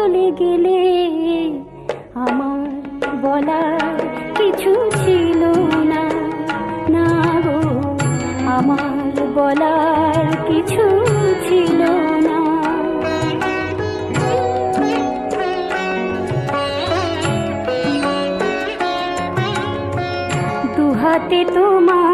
চলে গেলে আমার বলার কিছু ছিল না, না গো আমার বলার কিছু ছিল না। দুহাতে তোমার